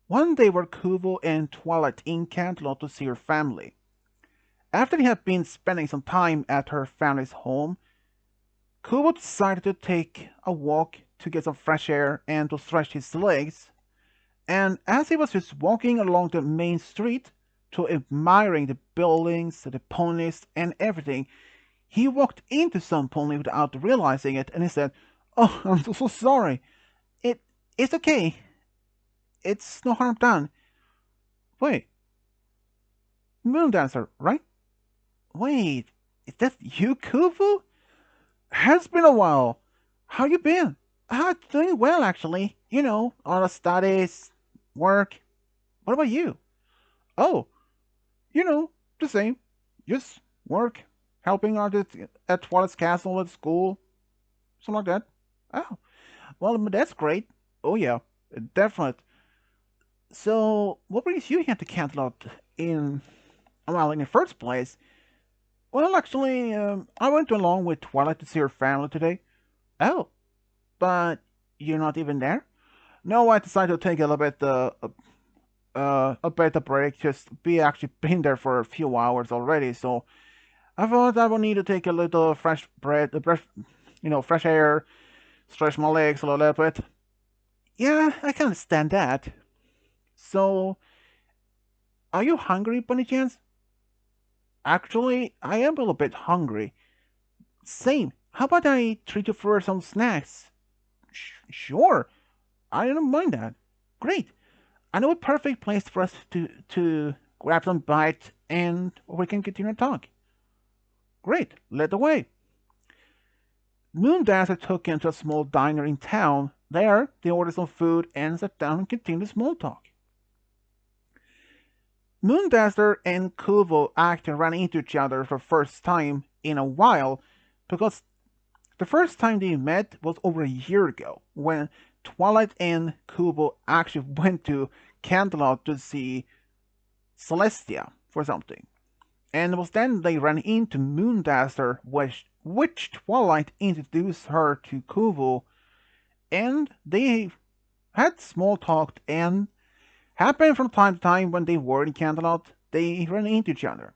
One day were Kovu and Twilight in Canterlot to see her family. After they had been spending some time at her family's home, Kovu decided to take a walk to get some fresh air and to stretch his legs. And as he was just walking along the main street, to admiring the buildings, the ponies, and everything, he walked into some pony without realizing it, and he said, "Oh, I'm so sorry. It it's okay. It's no harm done. Wait, Moon Dancer, right? Wait, is that you, Kufu? Has been a while. How you been? Doing well, actually. All the studies, work. What about you? Oh, you know, the same. Just work, helping out at Twilight's Castle at school, something like that. Oh, well, that's great. Oh yeah, definitely. So, what brings you here to Canterlot in the first place? Well, actually, I went along with Twilight to see her family today. Oh, but you're not even there? No, I decided to take a little bit a bit of break. Just be actually been there for a few hours already, so I thought I would need to take a little fresh breath, fresh air, stretch my legs a little bit. Yeah, I can understand that. So, are you hungry, by any chance? Actually, I am a little bit hungry. Same. How about I treat you for some snacks? Sure, I don't mind that. Great. I know a perfect place for us to grab some bite and we can continue to talk. Great, lead the way. Moon Dancer took into a small diner in town. There, they ordered some food and sat down and continued small talk. Moon Dancer and Kuvo actually ran into each other for the first time in a while because the first time they met was over a year ago when Twilight and Kubo actually went to Canterlot to see Celestia for something. And it was then they ran into Moondaster, which Twilight introduced her to Kubo, and they had small talk and happened from time to time when they were in Canterlot, they ran into each other.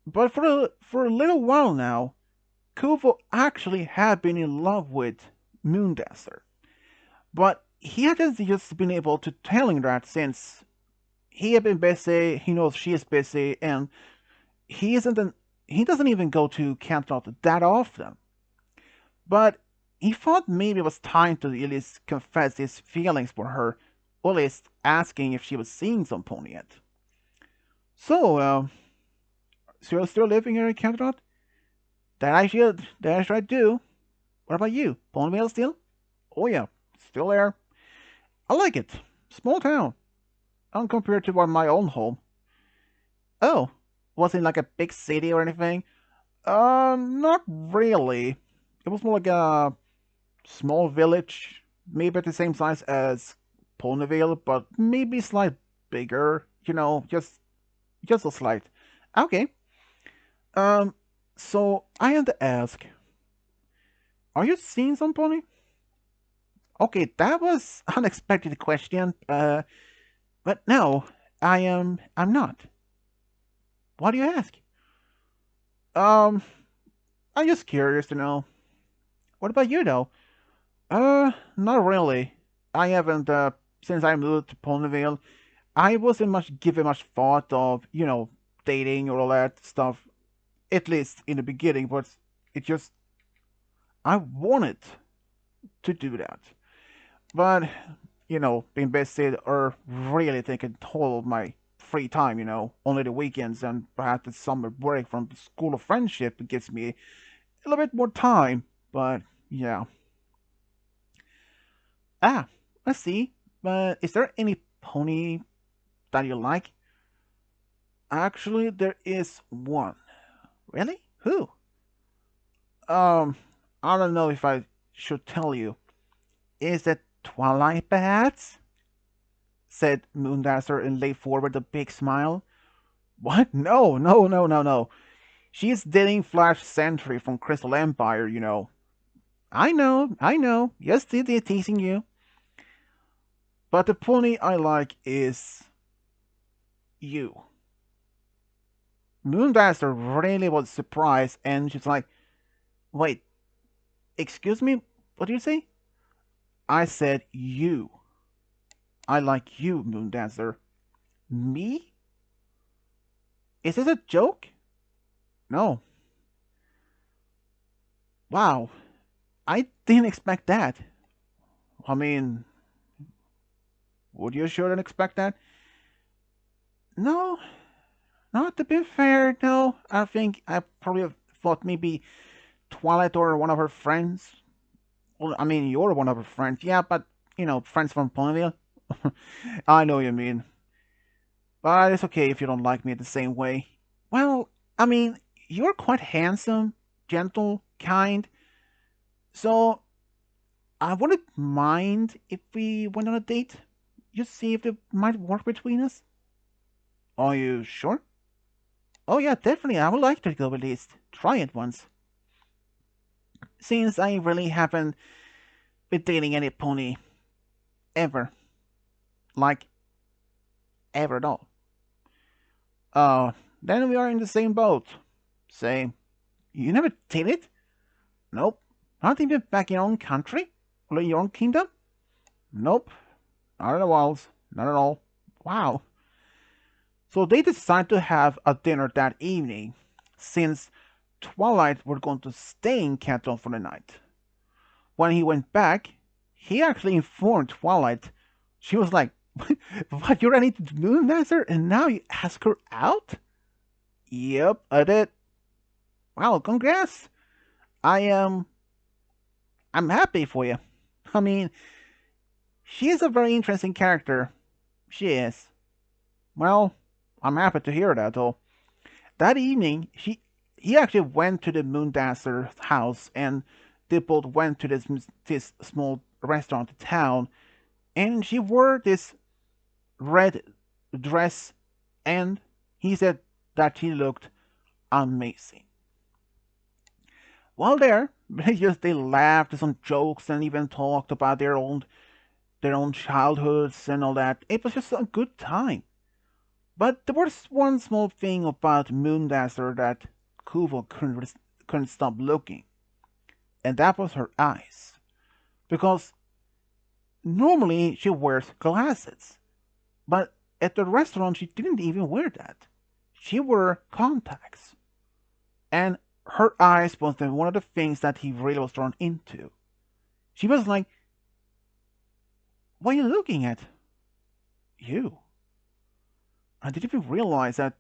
But for a little while now, Kubo actually had been in love with Moondaster. But he hadn't just been able to telling that since he had been busy, he knows she is busy, and he isn't an, he doesn't even go to Canterlot that often. But he thought maybe it was time to at least confess his feelings for her, or at least asking if she was seeing some pony yet. So you're still living here in Canterlot? That I should do. What about you? Ponyville still? Oh yeah, still there. I like it. Small town. Compared to my own home. Oh, was it like a big city or anything? Not really. It was more like a small village, maybe at the same size as Ponyville, but maybe slight bigger. Just a slight. Okay. Um, so I had to ask, are you seeing some pony? Okay, that was unexpected question. But no, I'm not. Why do you ask? Um, I'm just curious to know. What about you, though? Not really. I haven't, since I moved to Ponyville, I wasn't much given much thought of, dating or all that stuff, at least in the beginning, but it just, I wanted to do that. But, being busy or really taking toll of my free time, only the weekends and perhaps the summer break from the School of Friendship gives me a little bit more time, but yeah. Ah, I see. But is there any pony that you like? Actually, there is one. Really? Who? Um, I don't know if I should tell you. Is it Twilight perhaps? Said Moondancer and lay forward a big smile. What? No, no, no, no, no. She's dating Flash Sentry from Crystal Empire. I know. Just teasing you. But the pony I like is you. Moon Dancer really was surprised, and she's like, wait, excuse me? What do you say? I said you. I like you, Moon Dancer. Me? Is this a joke? No. Wow. I didn't expect that. I mean, would you sure didn't expect that? No, not to be fair, no. I think I probably thought maybe Twilight or one of her friends. Well, I mean, you're one of her friends, yeah, but, friends from Ponyville. I know what you mean. But it's okay if you don't like me the same way. Well, I mean, you're quite handsome, gentle, kind, so I wouldn't mind if we went on a date. Just see if it might work between us. Are you sure? Oh yeah, definitely. I would like to go at least. Try it once. Since I really haven't been dating any pony ever. Like, ever at all. Uh, then we are in the same boat. Say, you never dated? Nope. Not even back in your own country? Or your own kingdom? Nope. Not at all. Not at all. Wow. So they decided to have a dinner that evening, since Twilight were going to stay in Canton for the night. When he went back, he actually informed Twilight. She was like, what, you're ready to Moon Dancer and now you ask her out? Yep, I did. Wow, congrats. I I'm happy for you. I mean, she is a very interesting character. She is. Well, I'm happy to hear that though. That evening, he actually went to the Moon Dancer's house, and they both went to this small restaurant in town, and she wore this red dress, and he said that she looked amazing. While there, they laughed, some jokes, and even talked about their own childhoods and all that. It was just a good time. But there was one small thing about Moon Dancer that Kuvo couldn't stop looking, and that was her eyes. Because normally she wears glasses, but at the restaurant she didn't even wear that. She wore contacts, and her eyes was one of the things that he really was drawn into. She was like, "What are you looking at? You? I didn't even realize that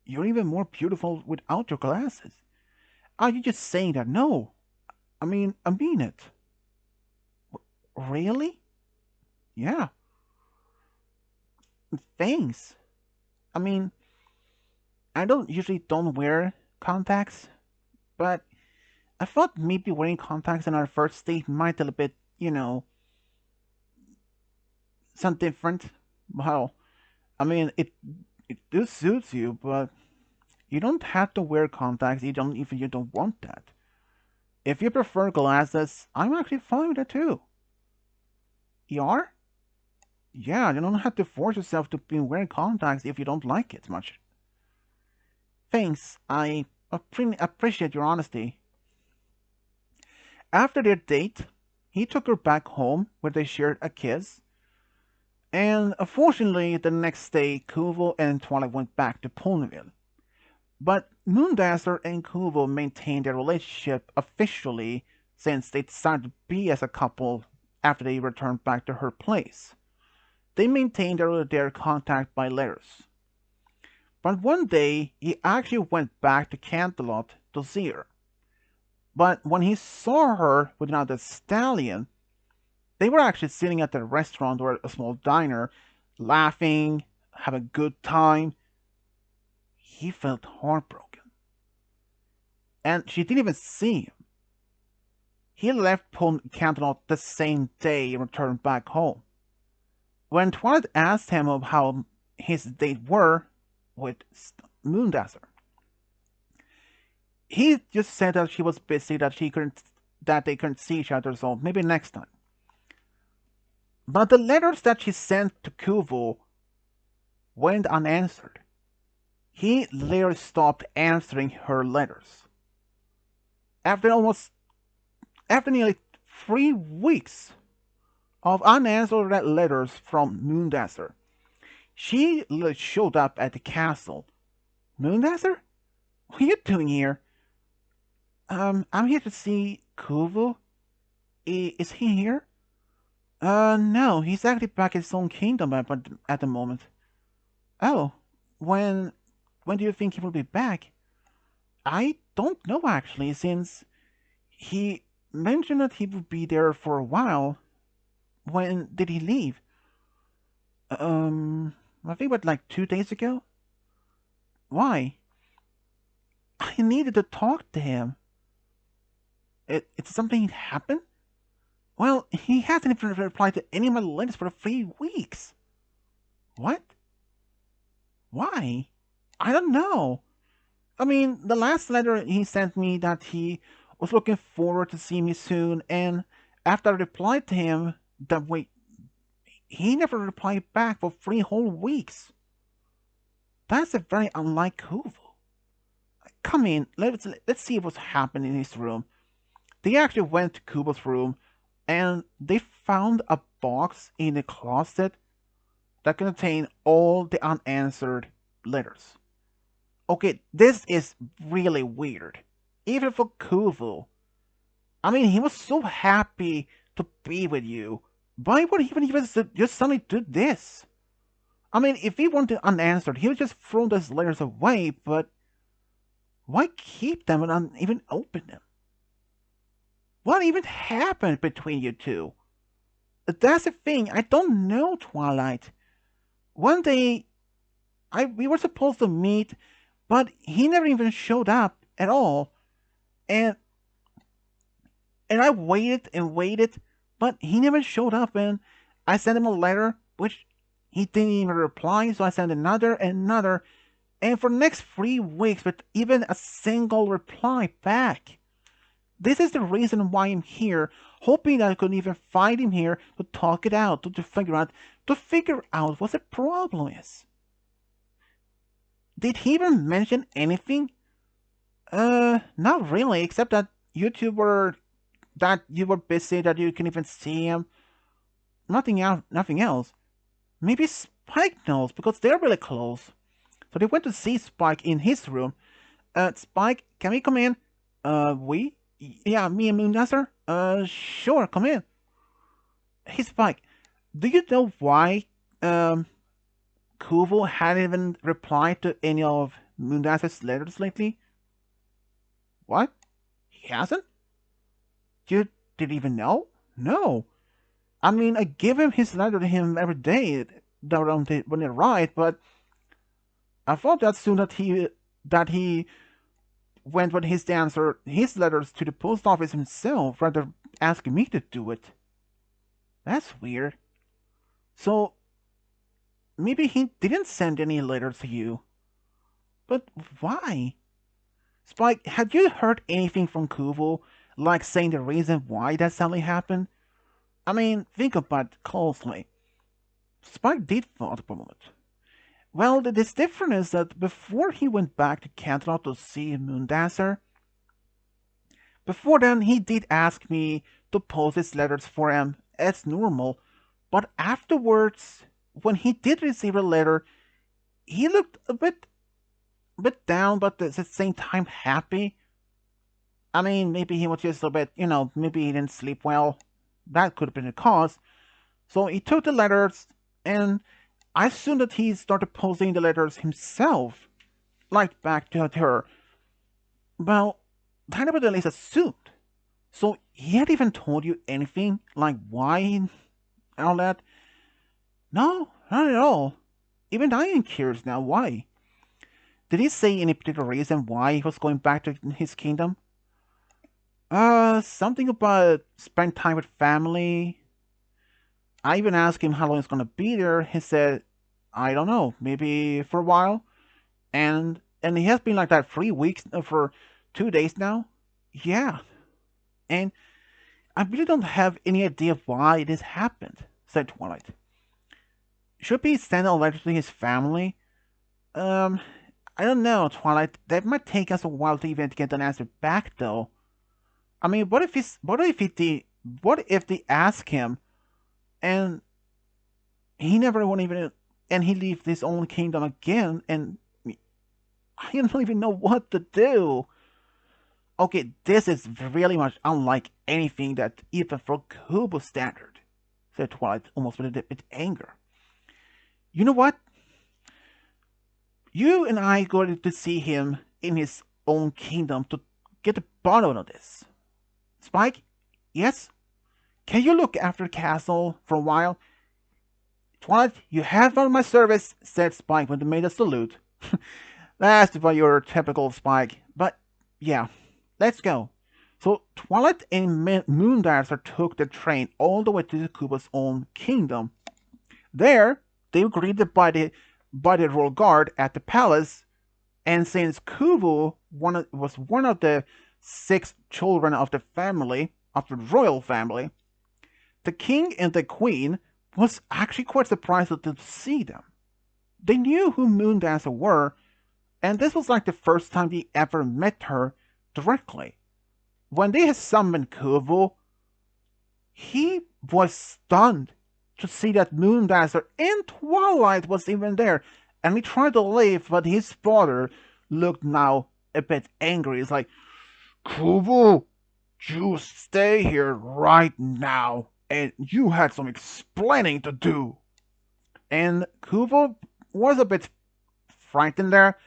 you're even more beautiful without your glasses. Are you just saying that? No, I mean it. Really? Yeah. Thanks. I mean, I don't wear contacts, but I thought maybe wearing contacts in our first date might a little bit, sound different. Well, I mean, it do suits you, but you don't have to wear contacts. You don't if you don't want that. If you prefer glasses, I'm actually fine with that too. You are? Yeah, you don't have to force yourself to be wearing contacts if you don't like it much. Thanks. I appreciate your honesty. After their date, he took her back home where they shared a kiss. And unfortunately, the next day, Kuvo and Twilight went back to Ponyville. But Moondancer and Kuvo maintained their relationship officially since they decided to be as a couple after they returned back to her place. They maintained their contact by letters. But one day, he actually went back to Canterlot to see her. But when he saw her with another stallion, they were actually sitting at a restaurant or a small diner, laughing, having a good time. He felt heartbroken. And she didn't even see him. He left Canterlot the same day and returned back home. When Twilight asked him of how his date were with Moondancer, he just said that she was busy, that they couldn't see each other, so maybe next time. But the letters that she sent to Kovu went unanswered. He later stopped answering her letters. After almost after nearly 3 weeks of unanswered letters from Moon Dancer, she showed up at the castle. Moon Dancer? What are you doing here? I'm here to see Kovu. Is he here? No, he's actually back in his own kingdom at the moment. Oh, when when do you think he will be back? I don't know actually, since he mentioned that he would be there for a while. When did he leave? I think about like 2 days ago. Why? I needed to talk to him. It's something happened? Well, he hasn't even replied to any of my letters for 3 weeks. What? Why? I don't know. I mean, the last letter he sent me that he was looking forward to seeing me soon, and after I replied to him that wait, he never replied back for 3 whole weeks. That's a very unlike Kovu. Come in, let's see what's happening in his room. They actually went to Kubo's room, and they found a box in the closet that contained all the unanswered letters. Okay, this is really weird. Even for Kovu. I mean, he was so happy to be with you. Why would he even just suddenly do this? I mean, if he wanted unanswered, he would just throw those letters away, but why keep them and even open them? What even happened between you two? That's the thing, I don't know, Twilight. One day, we were supposed to meet, but he never even showed up at all. And I waited and waited, but he never showed up, and I sent him a letter, which he didn't even reply, so I sent another and another, and for the next 3 weeks with even a single reply back. This is the reason why I'm here, hoping that I could even find him here to talk it out, to figure out what the problem is. Did he even mention anything? Not really, except that you were busy, that you can even see him. Nothing else. Maybe Spike knows, because they're really close. So they went to see Spike in his room. Spike, can we come in? We? Yeah, me and Moon Dancer? Sure, come in. Hey, Spike, do you know why, Kovu hadn't even replied to any of Moon Dancer's letters lately? What? He hasn't? You didn't even know? No. I mean, I give him his letter to him every day when they write, but I thought that soon that he went with his letters to the post office himself rather than asking me to do it. That's weird. So maybe he didn't send any letters to you. But why? Spike, had you heard anything from Kovu, like saying the reason why that suddenly happened? I mean, think about it closely. Spike did thought for a moment. Well, this difference is that before he went back to Canterlot to see Moon Dancer, before then he did ask me to post his letters for him as normal, but afterwards, when he did receive a letter, he looked a bit down, but at the same time happy. I mean, maybe he was just a bit, maybe he didn't sleep well. That could have been the cause. So he took the letters, and I assumed that he started posting the letters himself, like back to her. Well, I nevertheless assumed. So he had even told you anything, like why and all that? No, not at all. Even I am curious now, why? Did he say any particular reason why he was going back to his kingdom? Something about spend time with family. I even asked him how long he's gonna be there. He said, I don't know, maybe for a while. And he has been like that 3 weeks, for 2 days now. Yeah, and I really don't have any idea why this happened. said Twilight. Should he send a letter to his family? Um, I don't know, Twilight. That might take us a while to even get an answer back, though. I mean, what if they ask him and he never won't even, and he leaves his own kingdom again, and I don't even know what to do. Okay, this is really much unlike anything that even for Kovu standard, said Twilight, almost with a bit anger. You know what? You and I go to see him in his own kingdom to get the bottom of this. Spike, yes? Can you look after the castle for a while? Twilight, you have done my service, said Spike when they made a salute. That's about your typical Spike, but yeah, let's go. So Twilight and Moon Dancer took the train all the way to Kovu's own kingdom. There, they were greeted by the royal guard at the palace, and since Kovu was one of the 6 children of the family, of the royal family, the king and the queen was actually quite surprised to see them. They knew who Moon Dancer were, and this was like the first time they ever met her directly. When they had summoned Kovu, he was stunned to see that Moon Dancer and Twilight was even there, and he tried to leave, but his father looked now a bit angry. He's like, Kovu, you stay here right now, and you had some explaining to do. And Kovu was a bit frightened there.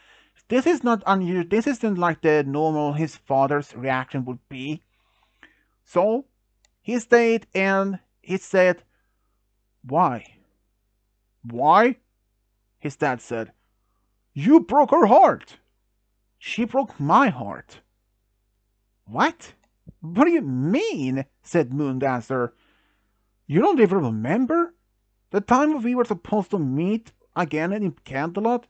This is not unusual. This isn't like the normal his father's reaction would be. So he stayed and he said, Why? Why? His dad said, You broke her heart. She broke my heart. What? What do you mean? Said Moon Dancer. You don't even remember? The time we were supposed to meet again in Canterlot?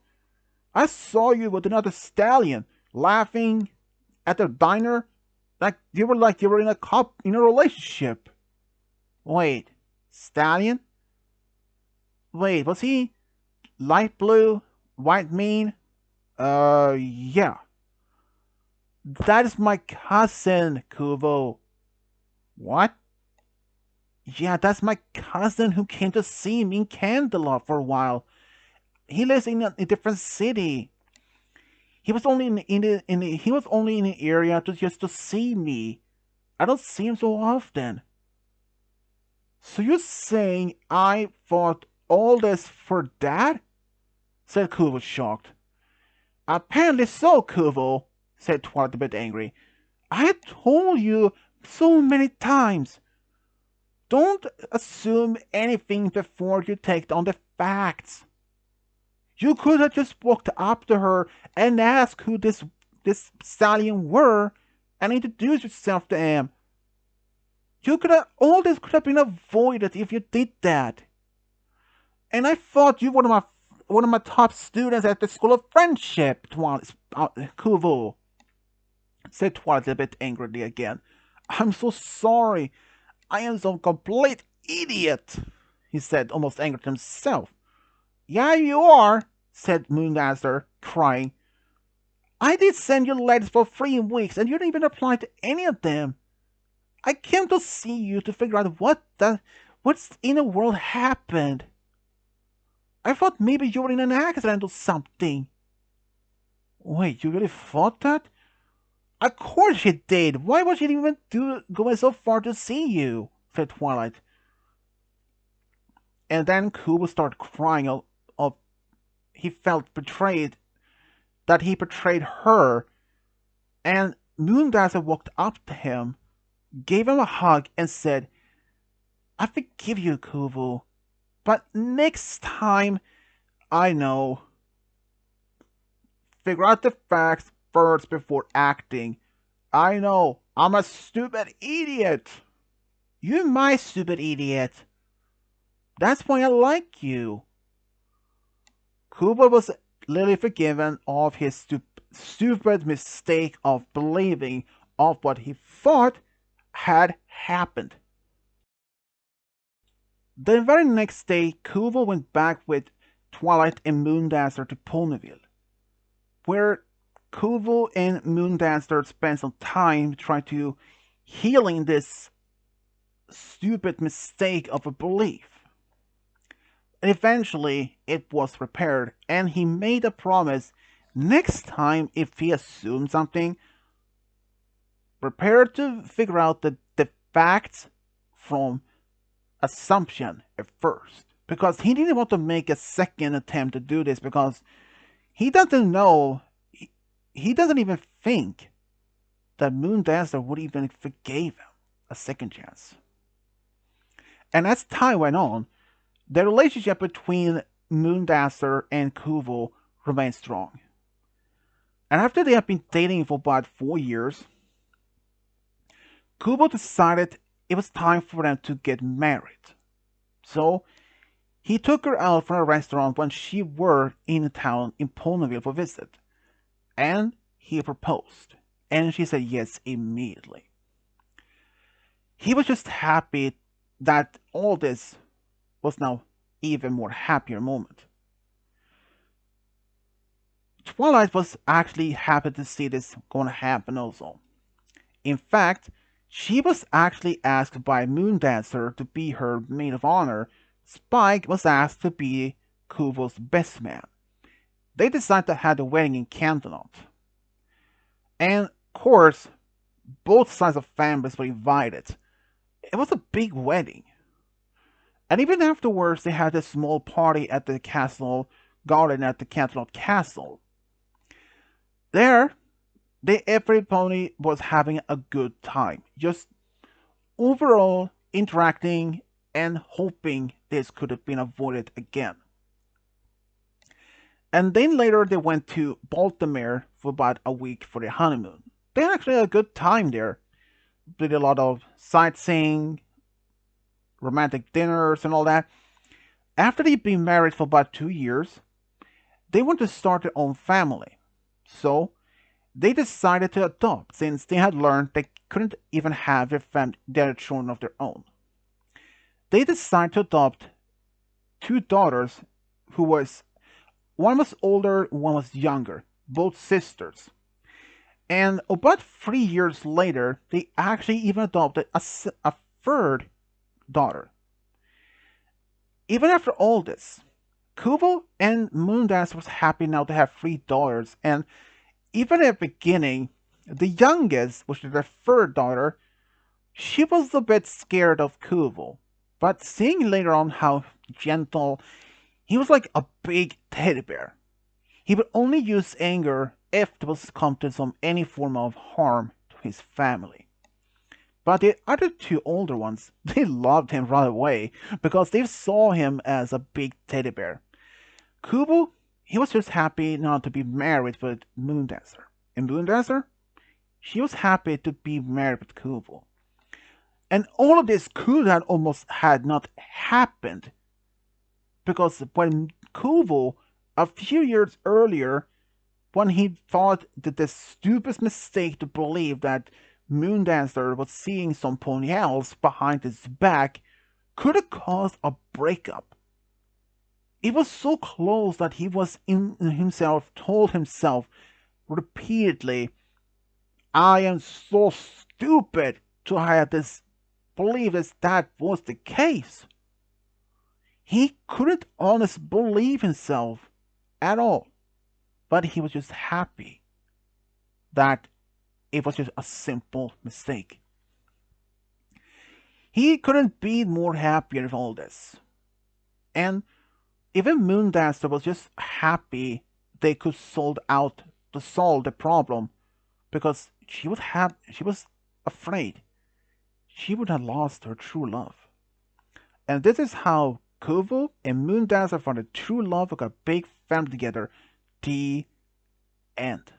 I saw you with another stallion, laughing at the diner like you were in a relationship. Wait, stallion? Wait, was he light blue, white mane? Yeah. That is my cousin, Kovu. What? Yeah, that's my cousin who came to see me in Canterlot for a while. He lives in a different city. He was only he was only in the area just to see me. I don't see him so often. So you're saying I fought all this for that? Said Kovu, shocked. Apparently so, Kovu, said Twilight, a bit angry. I had told you so many times. Don't assume anything before you take on the facts. You could have just walked up to her and asked who this stallion were and introduced yourself to him. All this could have been avoided if you did that. And I thought you were one of my top students at the School of Friendship, Kovu, said Twilight a bit angrily again. I'm so sorry. I am some complete idiot, he said, almost angry at himself. Yeah, you are, said Moon Dancer, crying. I did send you letters for 3 weeks, and you didn't even reply to any of them. I came to see you to figure out what's in the world happened. I thought maybe you were in an accident or something. Wait, you really thought that? Of course you did. Why would she even going so far to see you? Said Twilight. And then Kovu started crying. He felt betrayed, that he betrayed her. And Moon Dancer walked up to him, gave him a hug, and said, I forgive you, Kovu. But next time, I know. Figure out the facts first before acting. I know, I'm a stupid idiot. You're my stupid idiot. That's why I like you. Kovu was literally forgiven of his stupid mistake of believing of what he thought had happened. The very next day, Kovu went back with Twilight and Moon Dancer to Ponyville, where Kovu and Moon Dancer spent some time trying to healing this stupid mistake of a belief. And eventually, it was repaired, and he made a promise next time if he assumed something, prepare to figure out the facts from assumption at first. Because he didn't want to make a second attempt to do this because he doesn't know, he doesn't even think that Moon Dancer would even forgive him a second chance. And as time went on, the relationship between Moon Dancer and Kovu remained strong. And after they had been dating for about 4 years, Kovu decided it was time for them to get married. So he took her out from a restaurant when she were in town in Ponyville for a visit. And he proposed. And she said yes immediately. He was just happy that all this was now even more happier moment. Twilight was actually happy to see this going to happen also. In fact, she was actually asked by Moon Dancer to be her maid of honor. Spike was asked to be Kovu's best man. They decided to have the wedding in Cantonot. And of course, both sides of families were invited. It was a big wedding. And even afterwards, they had a small party at the castle garden at the Cantonot Castle. There, everybody was having a good time. Just overall interacting and hoping this could have been avoided again. And then later they went to Baltimore for about a week for their honeymoon. They had actually a good time there. Did a lot of sightseeing, romantic dinners, and all that. After they'd been married for about 2 years, they wanted to start their own family. So they decided to adopt since they had learned they couldn't even have their children of their own. They decided to adopt two daughters who one was older, one was younger, both sisters. And about 3 years later, they actually even adopted a third daughter. Even after all this, Kovu and Moon Dancer was happy now to have three daughters, and even at the beginning, the youngest, which is their third daughter, she was a bit scared of Kovu. But seeing later on how gentle, he was like a big teddy bear. He would only use anger if it was come to any form of harm to his family. But the other two older ones, they loved him right away because they saw him as a big teddy bear. Kovu, he was just happy not to be married with Moon Dancer. And Moon Dancer, she was happy to be married with Kovu. And all of this could have almost had not happened because when Kovu, a few years earlier, when he thought that the stupid mistake to believe that Moon Dancer was seeing some ponytails behind his back could have caused a breakup. It was so close that he was told himself repeatedly, I am so stupid to have this believe that was the case. He couldn't honestly believe himself at all. But he was just happy that it was just a simple mistake. He couldn't be more happier with all this. And even Moon Dancer was just happy they could solve the problem because she was afraid she would have lost her true love. And this is how Kovu and Moon Dancer found a true love and got a big family together. The end.